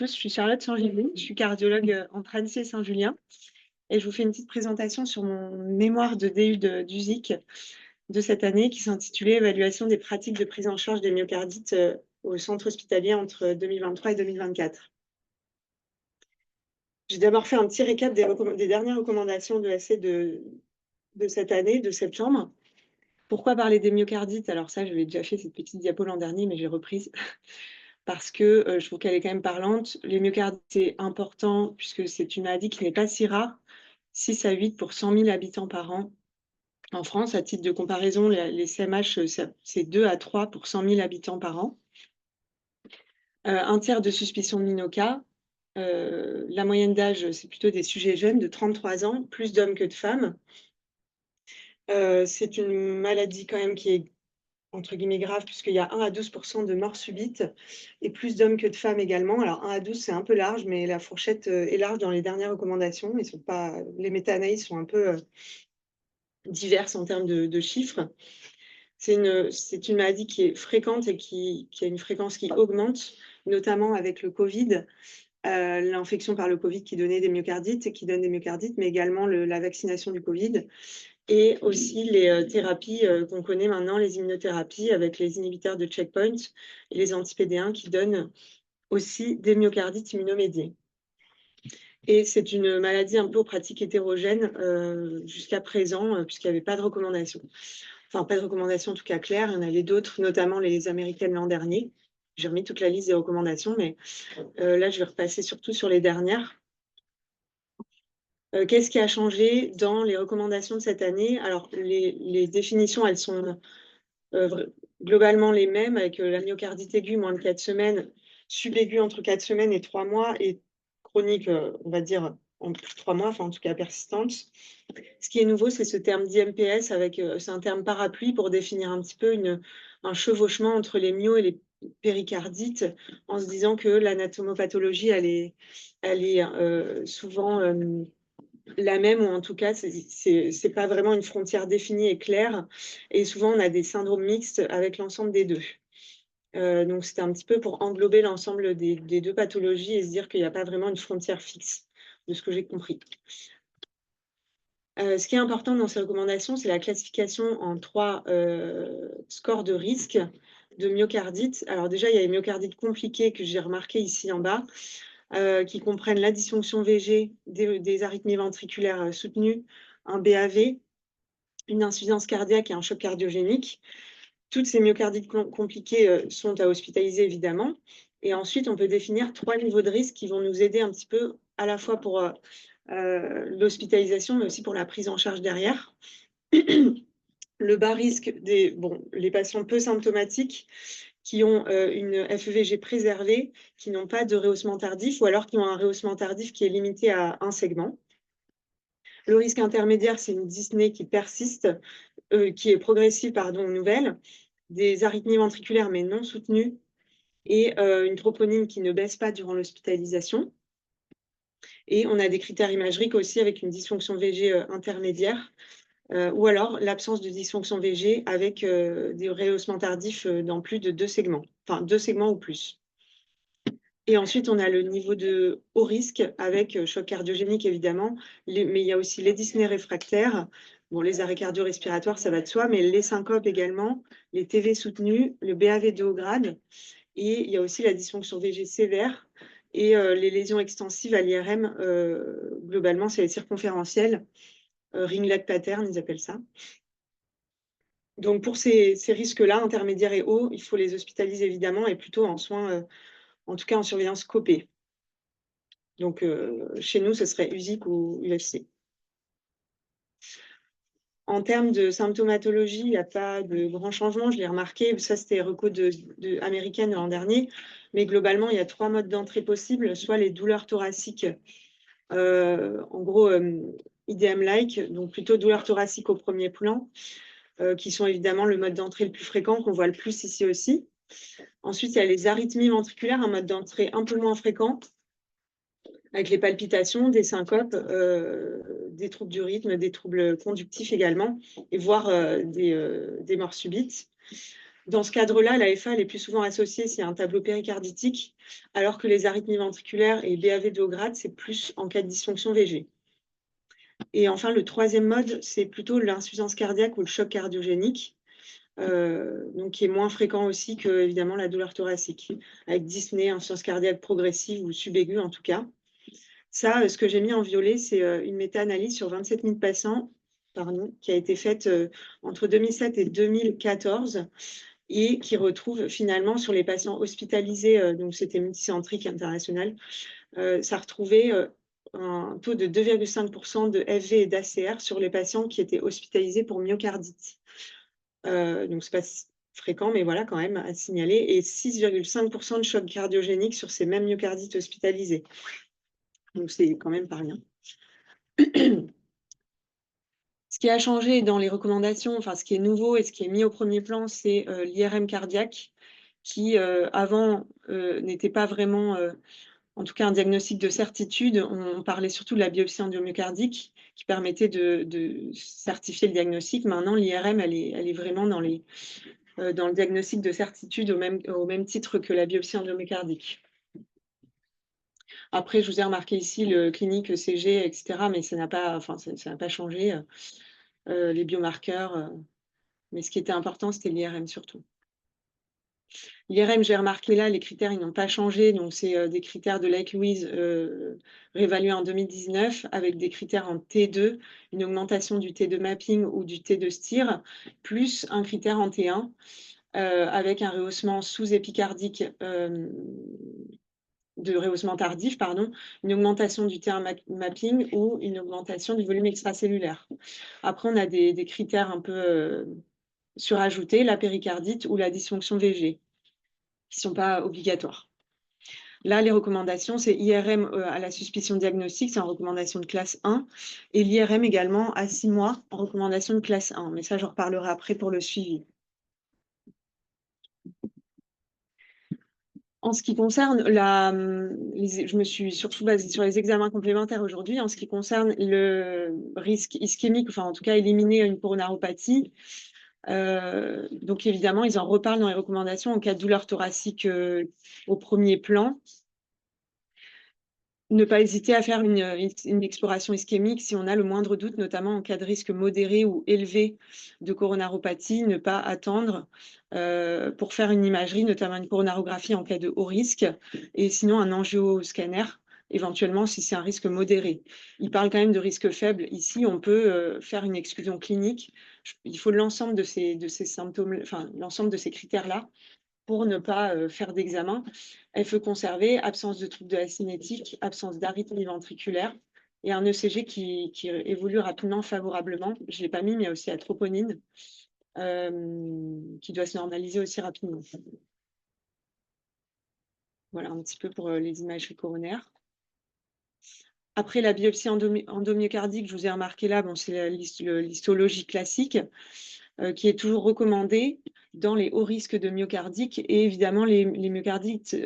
tous, je suis Charlotte Sangilly, je suis cardiologue en Annecy et Saint-Julien et je vous fais une petite présentation sur mon mémoire de DU d'USIC de cette année qui s'intitulait Évaluation des pratiques de prise en charge des myocardites au centre hospitalier entre 2023 et 2024. J'ai d'abord fait un petit récap des dernières recommandations de l'AC de cette année, de septembre. Pourquoi parler des myocardites? Alors ça, je l'ai déjà fait cette petite diapo l'an dernier, mais j'ai reprise. Parce que je trouve qu'elle est quand même parlante. Les myocardites, c'est important puisque c'est une maladie qui n'est pas si rare, 6 à 8 pour 100 000 habitants par an. En France, à titre de comparaison, les CMH, c'est 2 à 3 pour 100 000 habitants par an. Un tiers de suspicion de minoca. La moyenne d'âge, c'est plutôt des sujets jeunes de 33 ans, plus d'hommes que de femmes. C'est une maladie quand même qui est entre guillemets grave, puisqu'il y a 1 à 12% de morts subites et plus d'hommes que de femmes également. Alors 1 à 12, c'est un peu large, mais la fourchette est large dans les dernières recommandations. Les méta-analyses sont un peu diverses en termes de chiffres. C'est une maladie qui est fréquente et qui a une fréquence qui augmente, notamment avec le Covid, l'infection par le Covid qui donnait des myocardites et qui donne des myocardites, mais également la vaccination du Covid. Et aussi les thérapies qu'on connaît maintenant, les immunothérapies avec les inhibiteurs de checkpoint et les anti-PD1 qui donnent aussi des myocardites immunomédiés. Et c'est une maladie un peu aux pratiques hétérogènes jusqu'à présent, puisqu'il n'y avait pas de recommandations. Enfin, pas de recommandations en tout cas claires. Il y en avait d'autres, notamment les américaines l'an dernier. J'ai remis toute la liste des recommandations, mais là, je vais repasser surtout sur les dernières. Qu'est-ce qui a changé dans les recommandations de cette année? Alors, les définitions, elles sont globalement les mêmes, avec la myocardite aiguë, moins de 4 semaines, subaiguë entre 4 semaines et 3 mois, et chronique, on va dire, en plus de 3 mois, enfin en tout cas persistante. Ce qui est nouveau, c'est ce terme d'IMPS, c'est un terme parapluie pour définir un petit peu un chevauchement entre les myo et les péricardites, en se disant que l'anatomopathologie, elle est souvent la même, ou en tout cas, c'est pas vraiment une frontière définie et claire. Et souvent, on a des syndromes mixtes avec l'ensemble des deux. Donc, c'était un petit peu pour englober l'ensemble des deux pathologies et se dire qu'il n'y a pas vraiment une frontière fixe, de ce que j'ai compris. Ce qui est important dans ces recommandations, c'est la classification en 3 scores de risque de myocardite. Alors déjà, il y a les myocardites compliqués que j'ai remarqué ici en bas, qui comprennent la dysfonction VG, des arythmies ventriculaires soutenues, un BAV, une insuffisance cardiaque et un choc cardiogénique. Toutes ces myocardites compliquées sont à hospitaliser évidemment. Et ensuite, on peut définir 3 niveaux de risque qui vont nous aider un petit peu à la fois pour l'hospitalisation, mais aussi pour la prise en charge derrière. Le bas risque les patients peu symptomatiques qui ont une FEVG préservée, qui n'ont pas de rehaussement tardif, ou alors qui ont un rehaussement tardif qui est limité à un segment. Le risque intermédiaire, c'est une dyspnée qui persiste, qui est progressive, nouvelle, des arythmies ventriculaires mais non soutenues, et une troponine qui ne baisse pas durant l'hospitalisation. Et on a des critères imagériques aussi avec une dysfonction VG intermédiaire, ou alors l'absence de dysfonction VG avec des rehaussements tardifs dans plus de 2 segments, enfin 2 segments ou plus. Et ensuite, on a le niveau de haut risque avec choc cardiogénique évidemment, mais il y a aussi les dyspnées réfractaires, les arrêts cardio-respiratoires, ça va de soi, mais les syncopes également, les TV soutenus, le BAV de haut grade, et il y a aussi la dysfonction VG sévère et les lésions extensives à l'IRM, globalement, c'est les circonférentielles, ringlet pattern, ils appellent ça. Donc, pour ces risques-là, intermédiaires et hauts, il faut les hospitaliser évidemment et plutôt en soins, en tout cas en surveillance scopée. Donc, chez nous, ce serait USIC ou UFC. En termes de symptomatologie, il n'y a pas de grand changement, je l'ai remarqué. Ça, c'était reco américaine l'an dernier. Mais globalement, il y a 3 modes d'entrée possibles, soit les douleurs thoraciques, en gros, IDM-like, donc plutôt douleurs thoraciques au premier plan, qui sont évidemment le mode d'entrée le plus fréquent, qu'on voit le plus ici aussi. Ensuite, il y a les arythmies ventriculaires, un mode d'entrée un peu moins fréquent, avec les palpitations, des syncopes, des troubles du rythme, des troubles conductifs également, et voire des morts subites. Dans ce cadre-là, l'AFA elle est plus souvent associée s'il y a un tableau péricarditique, alors que les arythmies ventriculaires et BAV de haut grade, c'est plus en cas de dysfonction VG. Et enfin, le troisième mode, c'est plutôt l'insuffisance cardiaque ou le choc cardiogénique, donc qui est moins fréquent aussi que, évidemment, la douleur thoracique, avec dyspnée, insuffisance cardiaque progressive ou subaiguë en tout cas. Ça, ce que j'ai mis en violet, c'est une méta-analyse sur 27 000 patients, pardon, qui a été faite entre 2007 et 2014 et qui retrouve finalement sur les patients hospitalisés, donc c'était multicentrique international, ça retrouvait un taux de 2,5% de FV et d'ACR sur les patients qui étaient hospitalisés pour myocardite. Donc c'est pas fréquent, mais voilà quand même à signaler, et 6,5% de choc cardiogénique sur ces mêmes myocardites hospitalisés. Donc c'est quand même pas rien. Ce qui a changé dans les recommandations, enfin ce qui est nouveau et ce qui est mis au premier plan, c'est l'IRM cardiaque, qui avant n'était pas vraiment, en tout cas un diagnostic de certitude. On parlait surtout de la biopsie endomyocardique, qui permettait de certifier le diagnostic. Maintenant, l'IRM, elle est vraiment dans le diagnostic de certitude au même titre que la biopsie endomyocardique. Après, je vous ai remarqué ici le clinique, ECG, etc., mais ça n'a pas changé. Les biomarqueurs, mais ce qui était important, c'était l'IRM surtout. L'IRM, j'ai remarqué là, les critères, ils n'ont pas changé, donc c'est des critères de Lake-Louise réévalués en 2019, avec des critères en T2, une augmentation du T2 mapping ou du T2 STIR, plus un critère en T1, avec un rehaussement sous-épicardique de rehaussement tardif, pardon, une augmentation du T1 mapping ou une augmentation du volume extracellulaire. Après, on a des critères un peu surajoutés, la péricardite ou la dysfonction VG, qui ne sont pas obligatoires. Là, les recommandations, c'est IRM à la suspicion diagnostique, c'est en recommandation de classe 1, et l'IRM également à 6 mois en recommandation de classe 1. Mais ça, j'en reparlerai après pour le suivi. En ce qui concerne je me suis surtout basée sur les examens complémentaires aujourd'hui. En ce qui concerne le risque ischémique, enfin en tout cas éliminer une coronaropathie, donc évidemment, ils en reparlent dans les recommandations en cas de douleur thoracique au premier plan. Ne pas hésiter à faire une exploration ischémique si on a le moindre doute, notamment en cas de risque modéré ou élevé de coronaropathie. Ne pas attendre pour faire une imagerie, notamment une coronarographie en cas de haut risque, et sinon un angioscanner, éventuellement si c'est un risque modéré. Il parle quand même de risque faible. Ici, on peut faire une exclusion clinique. Il faut l'ensemble de ces symptômes, enfin l'ensemble de ces critères-là, pour ne pas faire d'examen. FE conservé, absence de troubles de la cinétique, absence d'arythmie ventriculaire et un ECG qui évolue rapidement favorablement. Je ne l'ai pas mis, mais il y a aussi la troponine qui doit se normaliser aussi rapidement. Voilà un petit peu pour les imageries coronaires. Après la biopsie endomyocardique, je vous ai remarqué là, bon, c'est l'histologie classique qui est toujours recommandée dans les hauts risques de myocardique et évidemment les myocardites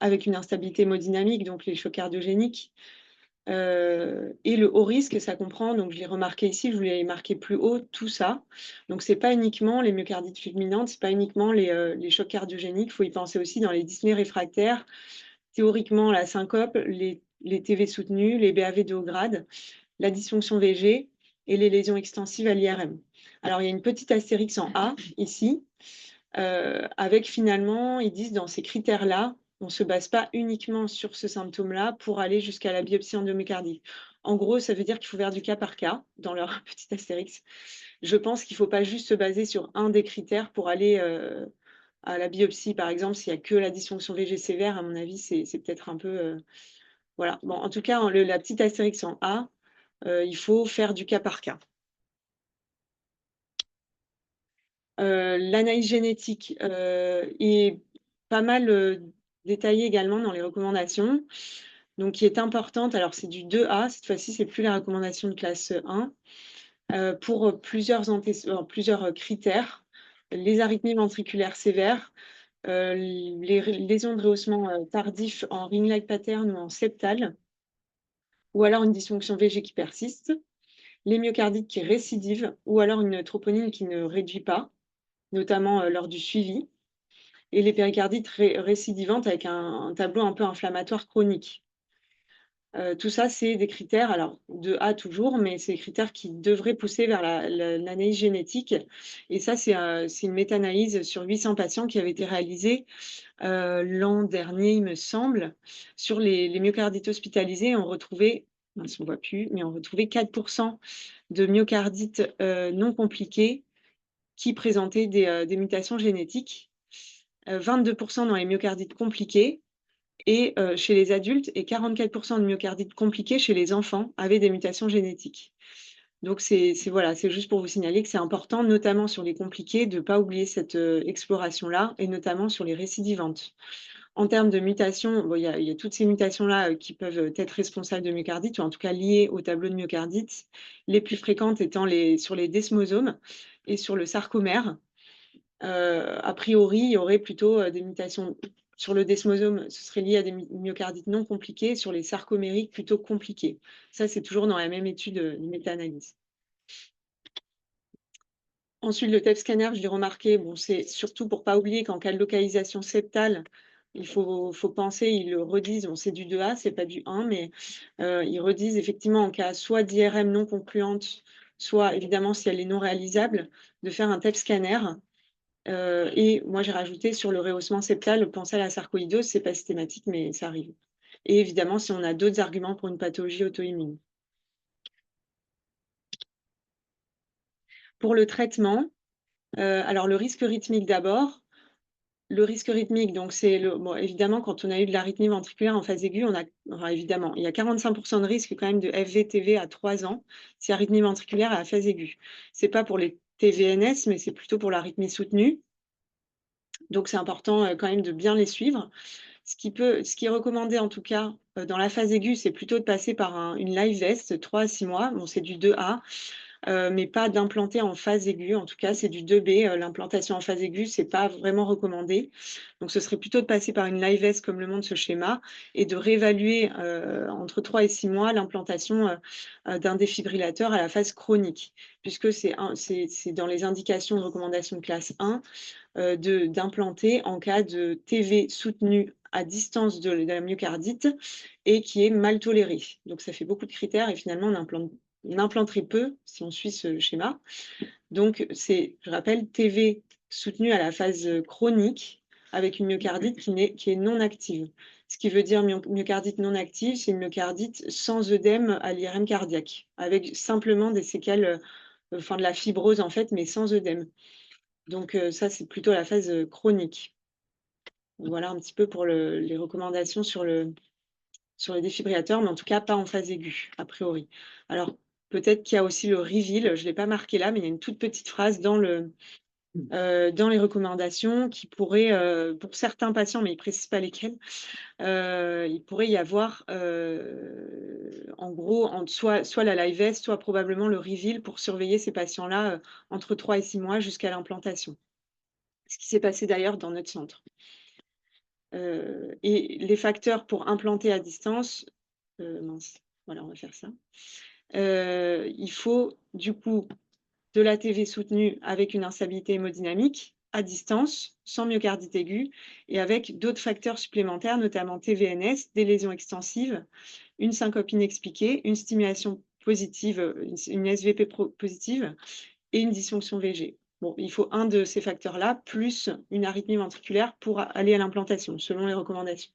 avec une instabilité hémodynamique, donc les chocs cardiogéniques. Et le haut risque, ça comprend, donc je l'ai remarqué ici, je vous l'ai marqué plus haut, tout ça. Donc c'est pas uniquement les myocardites fulminantes, c'est pas uniquement les chocs cardiogéniques, il faut y penser aussi dans les dyspnées réfractaires, théoriquement la syncope, les TV soutenus, les BAV de haut grade, la dysfonction VG et les lésions extensives à l'IRM. Alors, il y a une petite astérix en A, ici, avec finalement, ils disent dans ces critères-là, on ne se base pas uniquement sur ce symptôme-là pour aller jusqu'à la biopsie endomyocardique. En gros, ça veut dire qu'il faut faire du cas par cas, dans leur petit astérix. Je pense qu'il ne faut pas juste se baser sur un des critères pour aller à la biopsie, par exemple, s'il n'y a que la dysfonction VG sévère, à mon avis, c'est peut-être un peu... voilà. Bon, en tout cas, la petite astérix en A, il faut faire du cas par cas. L'analyse génétique est pas mal détaillée également dans les recommandations, donc qui est importante. Alors, c'est du 2A, cette fois-ci, c'est plus la recommandation de classe 1, pour plusieurs critères. Les arythmies ventriculaires sévères, les lésions de rehaussement tardif en ring-like pattern ou en septal, ou alors une dysfonction VG qui persiste, les myocardites qui récidivent, ou alors une troponine qui ne réduit pas, notamment lors du suivi, et les péricardites récidivantes avec un tableau un peu inflammatoire chronique. Tout ça, c'est des critères, alors de A toujours, mais c'est des critères qui devraient pousser vers l'analyse génétique. Et ça, c'est une méta-analyse sur 800 patients qui avait été réalisée l'an dernier, il me semble, sur les myocardites hospitalisés. On retrouvait, mince, on voit plus, mais on retrouvait 4% de myocardites non compliqués qui présentaient des mutations génétiques, 22% dans les myocardites compliqués et chez les adultes, et 44% de myocardites compliqués chez les enfants avaient des mutations génétiques. Donc voilà, c'est juste pour vous signaler que c'est important, notamment sur les compliqués, de ne pas oublier cette exploration-là, et notamment sur les récidivantes. En termes de mutations, bon, il y a toutes ces mutations-là qui peuvent être responsables de myocardite, ou en tout cas liées au tableau de myocardite, les plus fréquentes étant sur les desmosomes et sur le sarcomère. A priori, il y aurait plutôt des mutations sur le desmosome, ce serait lié à des myocardites non compliquées, sur les sarcomériques plutôt compliquées. Ça, c'est toujours dans la même étude de méta-analyse. Ensuite, le TEP scanner, je l'ai remarqué, bon, c'est surtout pour ne pas oublier qu'en cas de localisation septale, il faut penser, ils le redisent, bon, c'est du 2A, c'est pas du 1, mais ils redisent effectivement en cas soit d'IRM non concluante, soit évidemment si elle est non réalisable, de faire un TEP scanner. Et moi, j'ai rajouté sur le rehaussement septal, penser à la sarcoïdose, c'est pas systématique, mais ça arrive. Et évidemment, si on a d'autres arguments pour une pathologie auto-immune. Pour le traitement, alors le risque rythmique d'abord. Le risque rythmique, donc c'est bon, évidemment, quand on a eu de l'arythmie ventriculaire en phase aiguë, enfin, évidemment, il y a 45% de risque quand même de FVTV à 3 ans, si arythmie ventriculaire à la phase aiguë. C'est pas pour les TVNS, mais c'est plutôt pour l'arythmie soutenue. Donc c'est important quand même de bien les suivre. Ce qui est recommandé en tout cas dans la phase aiguë, c'est plutôt de passer par une live vest 3 à 6 mois. Bon, c'est du 2A. Mais pas d'implanter en phase aiguë. En tout cas, c'est du 2B. L'implantation en phase aiguë, c'est pas vraiment recommandé. Donc, ce serait plutôt de passer par une live vest comme le montre ce schéma et de réévaluer entre 3 et 6 mois l'implantation d'un défibrillateur à la phase chronique, puisque c'est dans les indications de recommandation de classe 1 d'implanter en cas de TV soutenu à distance de la myocardite et qui est mal toléré. Donc, ça fait beaucoup de critères et finalement, on implanterait peu si on suit ce schéma. Donc, je rappelle, TV soutenu à la phase chronique avec une myocardite qui est non active. Ce qui veut dire myocardite non active, c'est une myocardite sans œdème à l'IRM cardiaque, avec simplement des séquelles, enfin de la fibrose en fait, mais sans œdème. Donc ça, c'est plutôt la phase chronique. Voilà un petit peu pour les recommandations sur les défibrillateurs, mais en tout cas pas en phase aiguë, a priori. Alors, peut-être qu'il y a aussi le reveal, je ne l'ai pas marqué là, mais il y a une toute petite phrase dans les recommandations qui pourrait, pour certains patients, mais ils ne précisent pas lesquels, il pourrait y avoir, en gros, soit la live vest, soit probablement le reveal pour surveiller ces patients-là entre 3 et 6 mois jusqu'à l'implantation. Ce qui s'est passé d'ailleurs dans notre centre. Et les facteurs pour implanter à distance, mince, voilà, on va faire ça. Il faut du coup de la TV soutenue avec une instabilité hémodynamique à distance, sans myocardite aiguë, et avec d'autres facteurs supplémentaires, notamment TVNS, des lésions extensives, une syncope inexpliquée, une stimulation positive, une SVP positive et une dysfonction VG. Bon, il faut un de ces facteurs-là, plus une arythmie ventriculaire pour aller à l'implantation, selon les recommandations.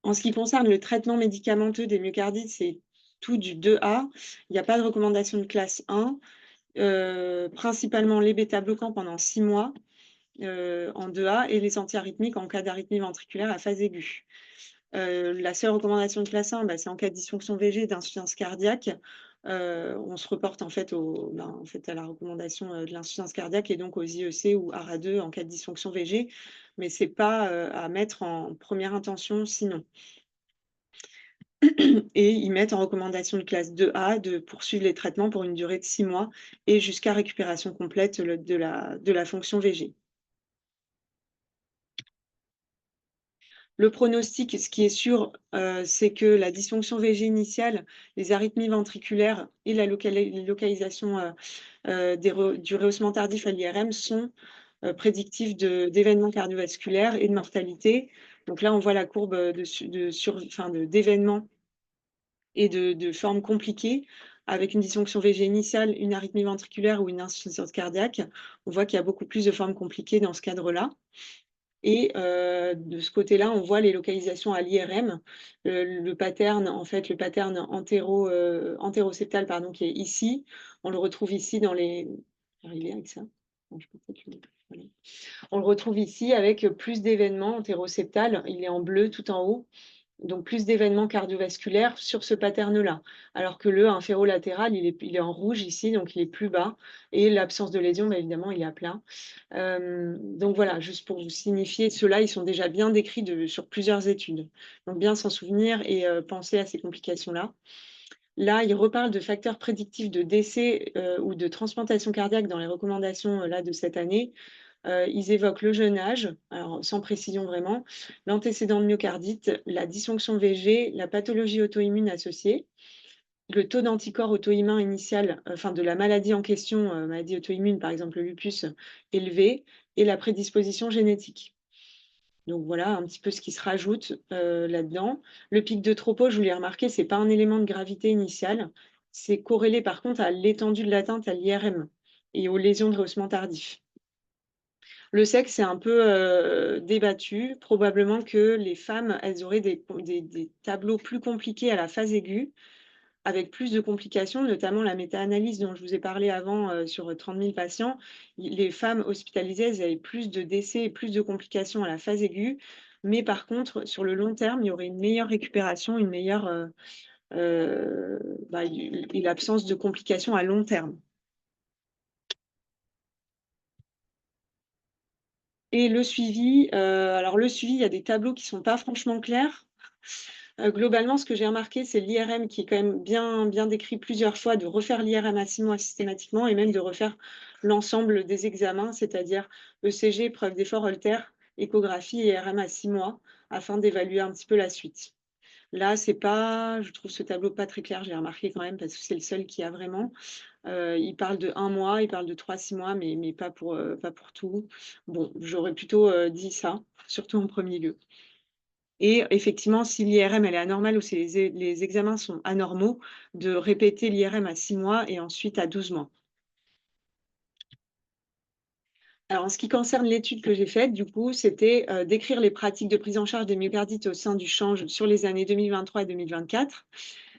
En ce qui concerne le traitement médicamenteux des myocardites, c'est tout du 2A. Il n'y a pas de recommandation de classe 1. Principalement les bêta-bloquants pendant 6 mois en 2A et les antiarythmiques en cas d'arythmie ventriculaire à phase aiguë. La seule recommandation de classe 1, c'est en cas de dysfonction VG, d'insuffisance cardiaque. On se reporte en fait, à la recommandation de l'insuffisance cardiaque et donc aux IEC ou ARA2 en cas de dysfonction VG, mais ce n'est pas à mettre en première intention sinon. Et ils mettent en recommandation de classe 2A de poursuivre les traitements pour une durée de 6 mois et jusqu'à récupération complète de la fonction VG. Le pronostic, ce qui est sûr, c'est que la dysfonction VG initiale, les arythmies ventriculaires et la localisation du rehaussement tardif à l'IRM sont prédictifs d'événements cardiovasculaires et de mortalité. Donc là, on voit la courbe d'événements et de formes compliquées avec une dysfonction VG initiale, une arythmie ventriculaire ou une insuffisance cardiaque. On voit qu'il y a beaucoup plus de formes compliquées dans ce cadre-là. Et de ce côté-là, on voit les localisations à l'IRM. Le pattern, en fait, le pattern antéroseptal, pardon, qui est ici, on le retrouve ici dans les... Arrivé avec ça. Bon, je peux voilà. On le retrouve ici avec plus d'événements antéroseptal. Il est en bleu tout en haut. Donc plus d'événements cardiovasculaires sur ce pattern-là. Alors que le inférolatéral, il est en rouge ici, donc il est plus bas. Et l'absence de lésion, bah, évidemment, il est à plat. Donc voilà, juste pour vous signifier, ceux-là, ils sont déjà bien décrits sur plusieurs études. Donc bien s'en souvenir et penser à ces complications-là. Là, il reparle de facteurs prédictifs de décès ou de transplantation cardiaque dans les recommandations là, de cette année. Ils évoquent le jeune âge, alors sans précision vraiment, l'antécédent de myocardite, la dysfonction VG, la pathologie auto-immune associée, le taux d'anticorps auto-immun initial, enfin de la maladie en question, maladie auto-immune, par exemple le lupus, élevé, et la prédisposition génétique. Donc voilà un petit peu ce qui se rajoute là-dedans. Le pic de tropo, je vous l'ai remarqué, ce n'est pas un élément de gravité initiale. C'est corrélé par contre à l'étendue de l'atteinte à l'IRM et aux lésions de rehaussement tardif. Le sexe, c'est un peu débattu. Probablement que les femmes, elles auraient des tableaux plus compliqués à la phase aiguë, avec plus de complications, notamment la méta-analyse dont je vous ai parlé avant sur 30 000 patients. Les femmes hospitalisées, elles avaient plus de décès et plus de complications à la phase aiguë. Mais par contre, sur le long terme, il y aurait une meilleure récupération, une meilleure et l'absence de complications à long terme. Et le suivi, alors le suivi, il y a des tableaux qui ne sont pas franchement clairs. Globalement, ce que j'ai remarqué, c'est l'IRM qui est quand même bien décrit plusieurs fois, de refaire l'IRM à 6 mois systématiquement et même de refaire l'ensemble des examens, c'est-à-dire ECG, preuve d'effort Holter, échographie et IRM à 6 mois, afin d'évaluer un petit peu la suite. Là, je trouve ce tableau pas très clair, j'ai remarqué quand même, parce que c'est le seul qui a vraiment. Il parle de 1 mois, il parle de 3-6 mois, mais pas pour tout. Bon, j'aurais plutôt dit ça, surtout en premier lieu. Et effectivement, si l'IRM elle est anormale ou si les examens sont anormaux, de répéter l'IRM à 6 mois et ensuite à 12 mois. Alors, en ce qui concerne l'étude que j'ai faite, du coup, c'était décrire les pratiques de prise en charge des myocardites au sein du change sur les années 2023 et 2024.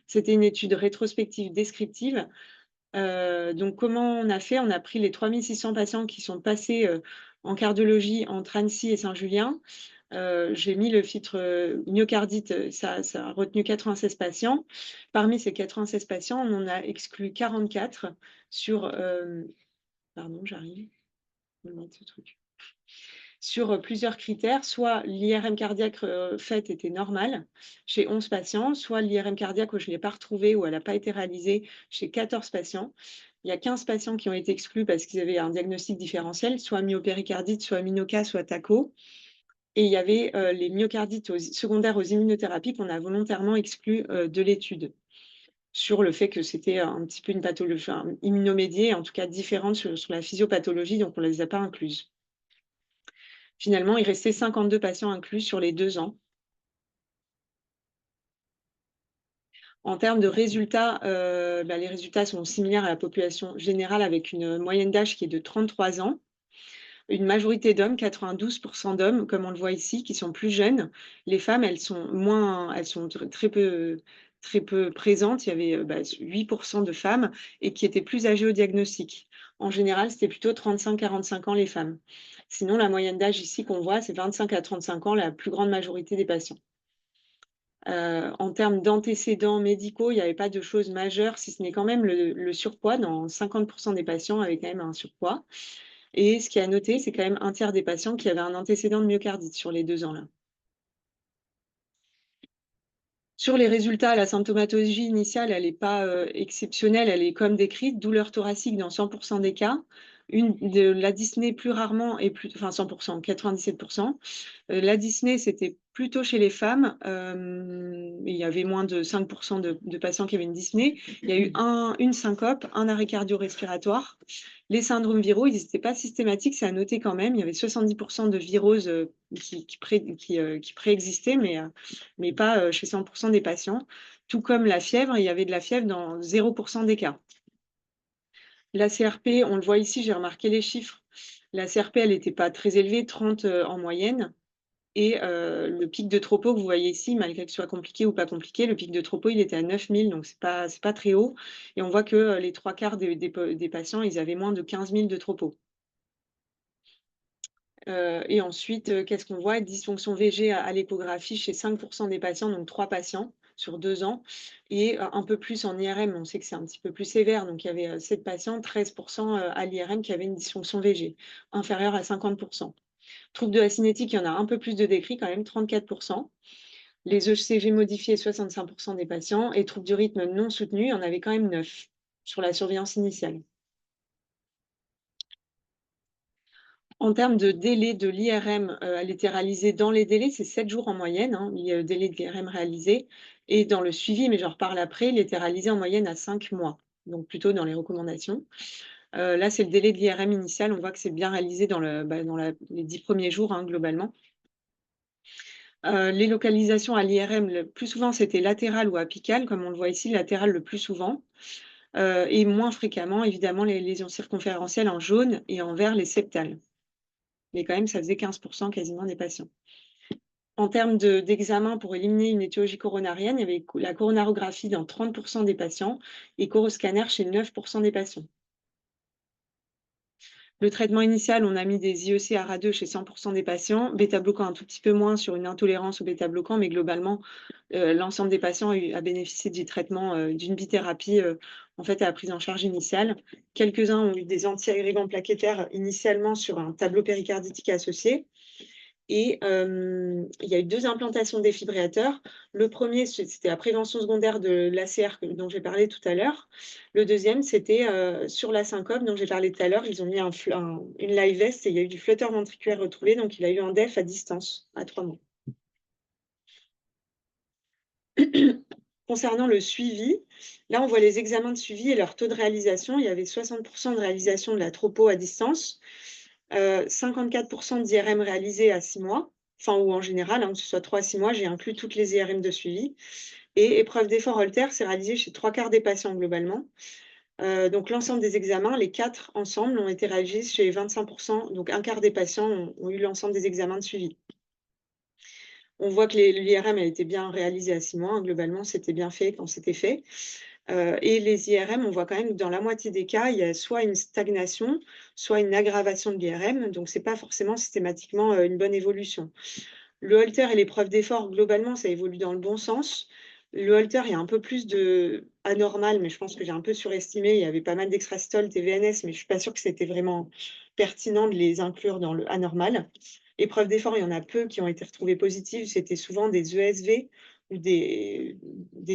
C'était une étude rétrospective descriptive. Donc, comment on a fait? On a pris les 3600 patients qui sont passés en cardiologie entre Annecy et Saint-Julien. J'ai mis le filtre myocardite, ça a retenu 96 patients. Parmi ces 96 patients, on en a exclu 44 sur... pardon, j'arrive. Je vais mettre ce truc. Sur plusieurs critères, soit l'IRM cardiaque faite était normale chez 11 patients, soit l'IRM cardiaque où je ne l'ai pas retrouvée ou elle n'a pas été réalisée chez 14 patients. Il y a 15 patients qui ont été exclus parce qu'ils avaient un diagnostic différentiel, soit myopéricardite, soit MINOCA, soit TACO. Et il y avait les myocardites secondaires aux immunothérapies qu'on a volontairement exclus de l'étude, sur le fait que c'était un petit peu une pathologie immunomédiée, en tout cas différente sur la physiopathologie, donc on ne les a pas incluses. Finalement, il restait 52 patients inclus sur les 2 ans. En termes de résultats, les résultats sont similaires à la population générale avec une moyenne d'âge qui est de 33 ans. Une majorité d'hommes, 92% d'hommes, comme on le voit ici, qui sont plus jeunes. Les femmes, elles sont très peu présentes. Il y avait 8% de femmes et qui étaient plus âgées au diagnostic. En général, c'était plutôt 35-45 ans les femmes. Sinon, la moyenne d'âge ici qu'on voit, c'est 25 à 35 ans, la plus grande majorité des patients. En termes d'antécédents médicaux, il n'y avait pas de choses majeures, si ce n'est quand même le surpoids. Dans 50% des patients avaient quand même un surpoids. Et ce qui est à noter, c'est quand même un tiers des patients qui avaient un antécédent de myocardite sur les 2 ans-là. Sur les résultats, la symptomatologie initiale, elle n'est pas exceptionnelle, elle est comme décrite, douleur thoracique dans 100% des cas, La Disney plus rarement et plus, enfin 100%, 97%. La Disney, c'était plutôt chez les femmes. Il y avait moins de 5% de patients qui avaient une Disney. Il y a eu une syncope, un arrêt cardio-respiratoire. Les syndromes viraux, ils n'étaient pas systématiques, c'est à noter quand même. Il y avait 70% de virose qui préexistaient, mais pas chez 100% des patients. Tout comme la fièvre, il y avait de la fièvre dans 0% des cas. La CRP, on le voit ici, j'ai remarqué les chiffres. La CRP, elle n'était pas très élevée, 30 en moyenne. Et le pic de tropo que vous voyez ici, malgré que ce soit compliqué ou pas compliqué, le pic de tropo, il était à 9000, donc c'est pas très haut. Et on voit que les 3/4 des patients, ils avaient moins de 15 000 de tropo. Et ensuite, qu'est-ce qu'on voit? Dysfonction VG à l'échographie chez 5% des patients, donc 3 patients sur 2 ans, et un peu plus en IRM. On sait que c'est un petit peu plus sévère, donc il y avait 7 patients, 13% à l'IRM qui avaient une dysfonction VG inférieure à 50%. Troubles de la cinétique, il y en a un peu plus de décrits quand même, 34%. Les ECG modifiés, 65% des patients, et troubles du rythme non soutenus, il y en avait quand même 9 sur la surveillance initiale. En termes de délai de l'IRM, elle était réalisée dans les délais, c'est 7 jours en moyenne, hein, le délai de l'IRM réalisé. Et dans le suivi, mais j'en reparle après, il était réalisé en moyenne à 5 mois, donc plutôt dans les recommandations. Là, c'est le délai de l'IRM initial, on voit que c'est bien réalisé dans les 10 premiers jours, hein, globalement. Les localisations à l'IRM, le plus souvent, c'était latéral ou apical, comme on le voit ici, latéral le plus souvent. Et moins fréquemment, évidemment, les lésions circonférentielles en jaune et en vert, les septales. Mais quand même, ça faisait 15% quasiment des patients. En termes d'examen pour éliminer une étiologie coronarienne, il y avait la coronarographie dans 30% des patients et coroscanner chez 9% des patients. Le traitement initial, on a mis des IEC ARA2 chez 100% des patients, bêta-bloquant un tout petit peu moins sur une intolérance au bêta-bloquant, mais globalement, l'ensemble des patients a bénéficié du traitement d'une bithérapie en fait, à la prise en charge initiale. Quelques-uns ont eu des antiagrégants plaquettaires initialement sur un tableau péricarditique associé. Et il y a eu 2 implantations de défibrillateurs. Le premier, c'était la prévention secondaire de l'ACR dont j'ai parlé tout à l'heure. Le deuxième, c'était sur la syncope dont j'ai parlé tout à l'heure. Ils ont mis une live vest et il y a eu du flotteur ventriculaire retrouvé, donc il a eu un DEF à distance, à 3 mois. Concernant le suivi, là, on voit les examens de suivi et leur taux de réalisation. Il y avait 60% de réalisation de la tropo à distance, 54% d'IRM réalisés à 6 mois, enfin, ou en général, hein, que ce soit 3 à 6 mois, j'ai inclus toutes les IRM de suivi. Et épreuve d'effort Holter, c'est réalisé chez 3/4 des patients globalement. Donc l'ensemble des examens, les 4 ensemble, ont été réalisés chez 25%, donc un quart des patients ont eu l'ensemble des examens de suivi. On voit que l'IRM a été bien réalisé à 6 mois, hein, globalement, c'était bien fait quand c'était fait. Et les IRM, on voit quand même que dans la moitié des cas, il y a soit une stagnation, soit une aggravation de l'IRM, donc ce n'est pas forcément systématiquement une bonne évolution. Le Holter et l'épreuve d'effort, globalement, ça évolue dans le bon sens. Le Holter, il y a un peu plus de anormal, mais je pense que j'ai un peu surestimé. Il y avait pas mal d'extrasystoles, TVNS, mais je ne suis pas sûre que c'était vraiment pertinent de les inclure dans le anormal. Épreuve d'effort, il y en a peu qui ont été retrouvées positives. C'était souvent des ESV ou des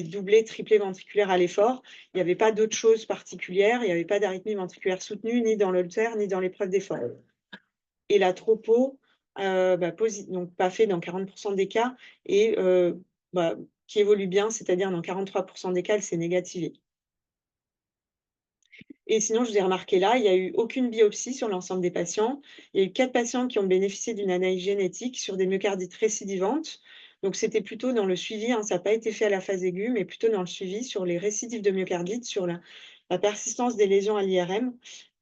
doublés, triplés ventriculaires à l'effort. Il n'y avait pas d'autres choses particulières. Il n'y avait pas d'arythmie ventriculaire soutenue, ni dans l'Holter, ni dans l'épreuve d'effort. Et la tropo, donc pas fait dans 40% des cas et qui évolue bien, c'est-à-dire dans 43% des cas, elle s'est négativée. Et sinon, je vous ai remarqué là, il n'y a eu aucune biopsie sur l'ensemble des patients. Il y a eu 4 patients qui ont bénéficié d'une analyse génétique sur des myocardites récidivantes. Donc, c'était plutôt dans le suivi, hein, ça n'a pas été fait à la phase aiguë, mais plutôt dans le suivi sur les récidives de myocardite, sur la persistance des lésions à l'IRM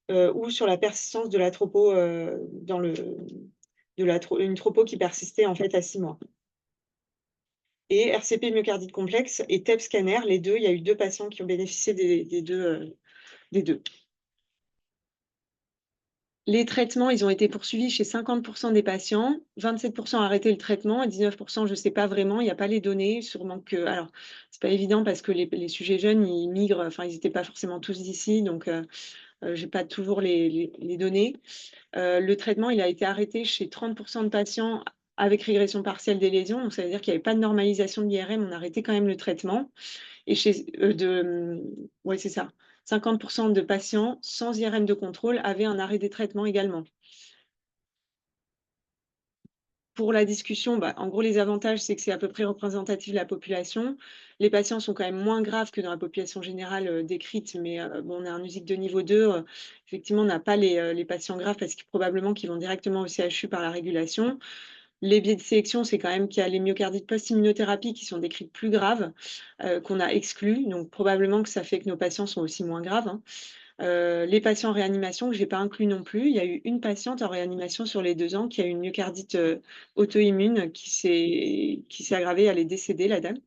ou sur la persistance de la tropo une tropo qui persistait en fait à 6 mois. Et RCP myocardite complexe et TEP scanner, les deux, il y a eu 2 patients qui ont bénéficié des deux. Les traitements, ils ont été poursuivis chez 50% des patients, 27% ont arrêté le traitement et 19%, je ne sais pas vraiment, il n'y a pas les données, sûrement que... Alors, c'est pas évident parce que les sujets jeunes, ils migrent, enfin, ils n'étaient pas forcément tous d'ici, donc je n'ai pas toujours les données. Le traitement, il a été arrêté chez 30% de patients avec régression partielle des lésions, donc ça veut dire qu'il n'y avait pas de normalisation de l'IRM, on a arrêté quand même le traitement. Et ouais, c'est ça. 50% de patients sans IRM de contrôle avaient un arrêt des traitements également. Pour la discussion, en gros, les avantages, c'est que c'est à peu près représentatif de la population. Les patients sont quand même moins graves que dans la population générale décrite, mais bon, on a un USIC de niveau 2. Effectivement, on n'a pas les patients graves parce qu'ils probablement qu'ils vont directement au CHU par la régulation. Les biais de sélection, c'est quand même qu'il y a les myocardites post-immunothérapie qui sont décrites plus graves, qu'on a exclus. Donc probablement que ça fait que nos patients sont aussi moins graves, hein. Les patients en réanimation que je n'ai pas inclus non plus, il y a eu une patiente en réanimation sur les 2 ans qui a eu une myocardite, auto-immune qui s'est aggravée, elle est décédée, la dame.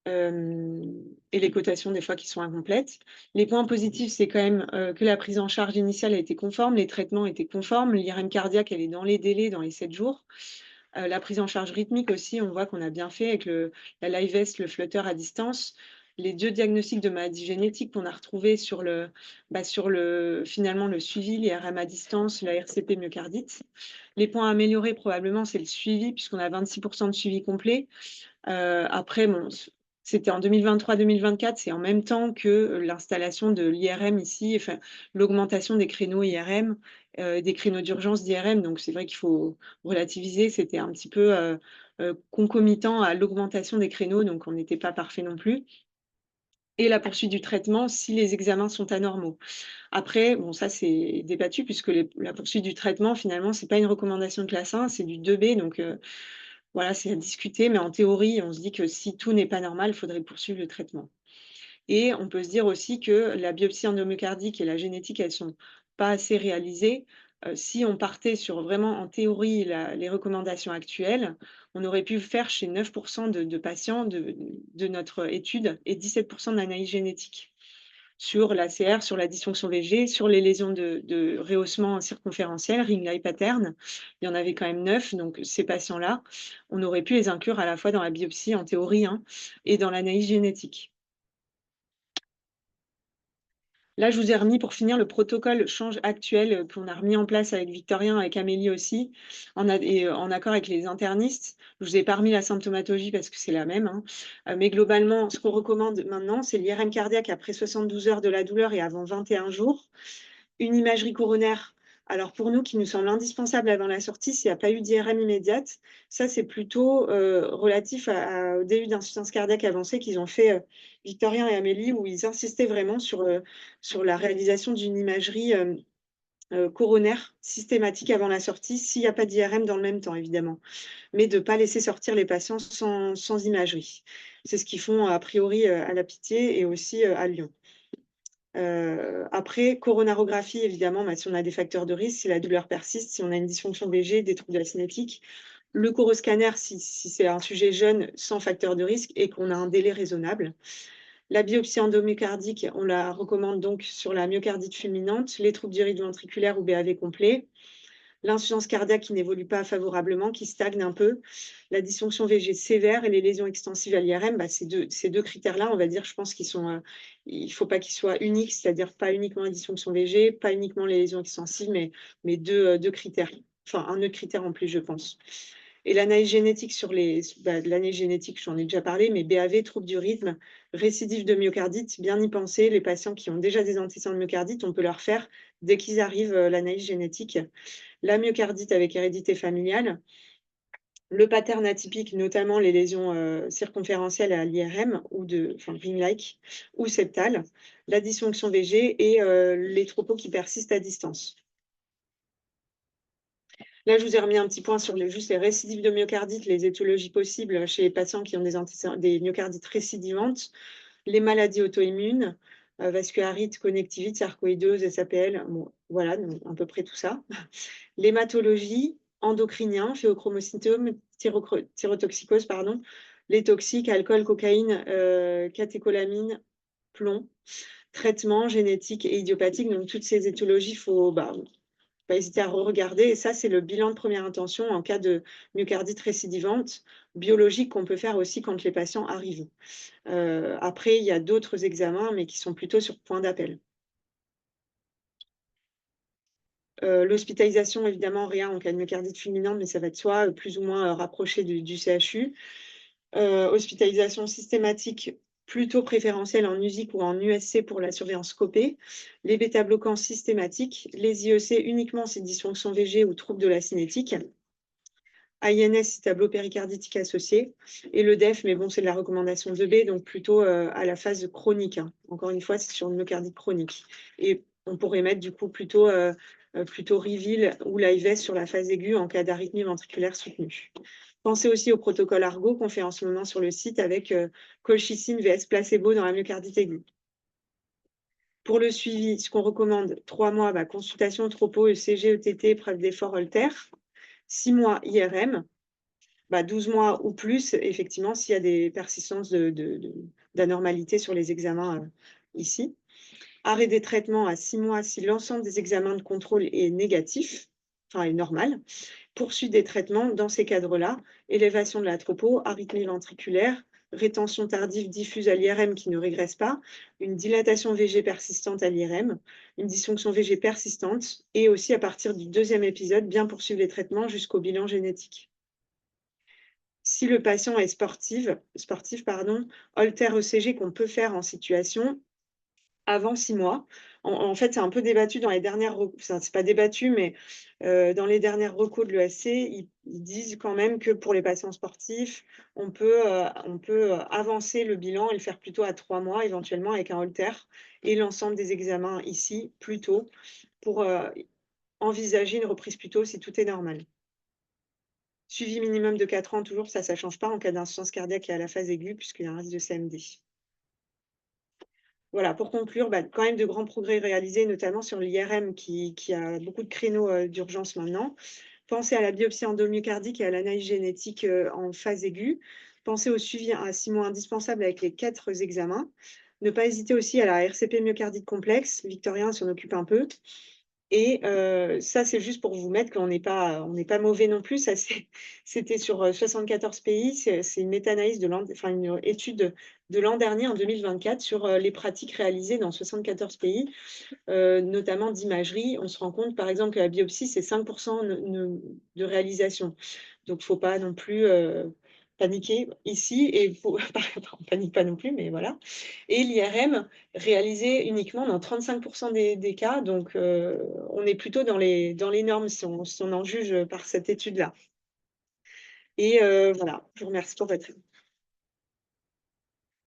Et les cotations des fois qui sont incomplètes. Les points positifs, c'est quand même, que la prise en charge initiale a été conforme, les traitements étaient conformes, l'IRM cardiaque, elle est dans les délais, dans les 7 jours. La prise en charge rythmique aussi, on voit qu'on a bien fait avec la LiveVest, le flotteur à distance. Les 2 diagnostics de maladies génétiques qu'on a retrouvés sur finalement le suivi, l'IRM à distance, la RCP myocardite. Les points améliorés probablement, c'est le suivi puisqu'on a 26% de suivi complet. Après bon, c'était en 2023-2024, c'est en même temps que l'installation de l'IRM ici, enfin l'augmentation des créneaux IRM, des créneaux d'urgence d'IRM. Donc c'est vrai qu'il faut relativiser, c'était un petit peu, concomitant à l'augmentation des créneaux, donc on n'était pas parfait non plus. Et la poursuite du traitement si les examens sont anormaux. Après, bon ça c'est débattu puisque la poursuite du traitement finalement, c'est pas une recommandation de classe 1, c'est du 2B, donc voilà, c'est à discuter, mais en théorie, on se dit que si tout n'est pas normal, il faudrait poursuivre le traitement. Et on peut se dire aussi que la biopsie endomyocardique et la génétique, elles sont pas assez réalisées. Si on partait sur vraiment, en théorie, les recommandations actuelles, on aurait pu faire chez 9% de patients de notre étude et 17% d'analyse génétique sur l'ACR, sur la dysfonction VG, sur les lésions de rehaussement circonférentiel, ring-like pattern. Il y en avait quand même 9, donc ces patients-là, on aurait pu les inclure à la fois dans la biopsie, en théorie, hein, et dans l'analyse génétique. Là, je vous ai remis pour finir le protocole change actuel qu'on a remis en place avec Victorien, avec Amélie aussi, en accord avec les internistes. Je vous ai pas remis la symptomatologie parce que c'est la même, hein. Mais globalement, ce qu'on recommande maintenant, c'est l'IRM cardiaque après 72 heures de la douleur et avant 21 jours. Une imagerie coronaire, alors pour nous, qui nous semble indispensable avant la sortie, s'il n'y a pas eu d'IRM immédiate, ça c'est plutôt relatif au début d'insuffisance cardiaque avancée qu'ils ont fait, Victorien et Amélie, où ils insistaient vraiment sur la réalisation d'une imagerie coronaire systématique avant la sortie, s'il n'y a pas d'IRM dans le même temps, évidemment, mais de ne pas laisser sortir les patients sans imagerie. C'est ce qu'ils font a priori à la Pitié et aussi à Lyon. Après, coronarographie, évidemment, si on a des facteurs de risque, si la douleur persiste, si on a une dysfonction VG, des troubles de la cinétique. Le coroscanner, si c'est un sujet jeune sans facteur de risque et qu'on a un délai raisonnable. La biopsie endomyocardique, on la recommande donc sur la myocardite fulminante, les troubles du rythme ventriculaire ou BAV complet. L'insuffisance cardiaque qui n'évolue pas favorablement, qui stagne un peu, la dysfonction VG sévère et les lésions extensives à l'IRM, ces deux critères-là, on va dire, je pense qu'ils sont, il ne faut pas qu'ils soient uniques, c'est-à-dire pas uniquement la dysfonction VG, pas uniquement les lésions extensives, mais deux critères, enfin un autre critère en plus, je pense. Et l'analyse génétique l'analyse génétique, j'en ai déjà parlé, mais BAV, troubles du rythme, récidive de myocardite, bien y penser, les patients qui ont déjà des antécédents de myocardite, on peut leur faire, dès qu'ils arrivent, l'analyse génétique. La myocardite avec hérédité familiale, le pattern atypique, notamment les lésions circonférentielles à l'IRM ou ring-like ou septales, la dysfonction VG et les tropos qui persistent à distance. Là, je vous ai remis un petit point sur juste les récidives de myocardite, les étiologies possibles chez les patients qui ont des myocardites récidivantes, les maladies auto-immunes, vascularite, connectivite, sarcoïdose, SAPL, bon, voilà, donc à peu près tout ça. L'hématologie, endocrinien, phéochromocytome, thyrotoxicose, pardon, les toxiques, alcool, cocaïne, catécholamine, plomb, traitement génétique et idiopathique. Donc, toutes ces étiologies, il faut pas hésiter à re-regarder. Et ça, c'est le bilan de première intention en cas de myocardite récidivante, biologique qu'on peut faire aussi quand les patients arrivent. Après, il y a d'autres examens, mais qui sont plutôt sur point d'appel. L'hospitalisation, évidemment, rien en cas de myocardite fulminante, mais ça va être soit plus ou moins rapproché du CHU. Hospitalisation systématique plutôt préférentiels en USIC ou en USC pour la surveillance scopée, les bêta-bloquants systématiques, les IEC uniquement si dysfonction VG ou trouble de la cinétique, INS si tableau péricarditique associé, et le DEF, mais bon, c'est de la recommandation 2B, donc plutôt à la phase chronique, hein. Encore une fois, c'est sur une myocardite chronique. Et on pourrait mettre du coup plutôt Rivil ou l'IVES sur la phase aiguë en cas d'arythmie ventriculaire soutenue. Pensez aussi au protocole Argo qu'on fait en ce moment sur le site avec colchicine vs placebo dans la myocardite aiguë. Pour le suivi, ce qu'on recommande, 3 mois, consultation, tropo, ECG, ETT, preuve d'effort, Holter. 6 mois, IRM. 12 mois ou plus, effectivement, s'il y a des persistances d'anormalité sur les examens ici. Arrêt des traitements à 6 mois si l'ensemble des examens de contrôle est négatif, enfin est normal. Poursuite des traitements dans ces cadres-là, élévation de la tropo, arythmie ventriculaire, rétention tardive diffuse à l'IRM qui ne régresse pas, une dilatation VG persistante à l'IRM, une dysfonction VG persistante, et aussi à partir du 2e épisode, bien poursuivre les traitements jusqu'au bilan génétique. Si le patient est sportif, Holter ECG qu'on peut faire en situation avant 6 mois. En fait, c'est un peu débattu dans les dernières enfin, c'est pas débattu, mais dans les dernières recos de l'ESC, ils disent quand même que pour les patients sportifs, on peut avancer le bilan et le faire plutôt à 3 mois, éventuellement avec un Holter et l'ensemble des examens ici, plus tôt, pour envisager une reprise plus tôt si tout est normal. Suivi minimum de 4 ans, toujours, ça ne change pas en cas d'insuffisance cardiaque et à la phase aiguë, puisqu'il y a un risque de CMD. Voilà, pour conclure, quand même de grands progrès réalisés, notamment sur l'IRM qui a beaucoup de créneaux d'urgence maintenant. Pensez à la biopsie endomyocardique et à l'analyse génétique en phase aiguë. Pensez au suivi à 6 mois indispensable avec les 4 examens. Ne pas hésiter aussi à la RCP myocardique complexe. Victorien s'en occupe un peu. Et ça, c'est juste pour vous mettre qu'on n'est pas mauvais non plus. Ça, c'était sur 74 pays. C'est une méta-analyse une étude de l'an dernier, en 2024, sur les pratiques réalisées dans 74 pays, notamment d'imagerie. On se rend compte, par exemple, que la biopsie, c'est 5% de réalisation. Donc, il ne faut pas non plus paniquer ici. Et on ne panique pas non plus, mais voilà. Et l'IRM réalisé uniquement dans 35% des cas. Donc, on est plutôt dans les normes si on en juge par cette étude-là. Et voilà, je vous remercie pour votre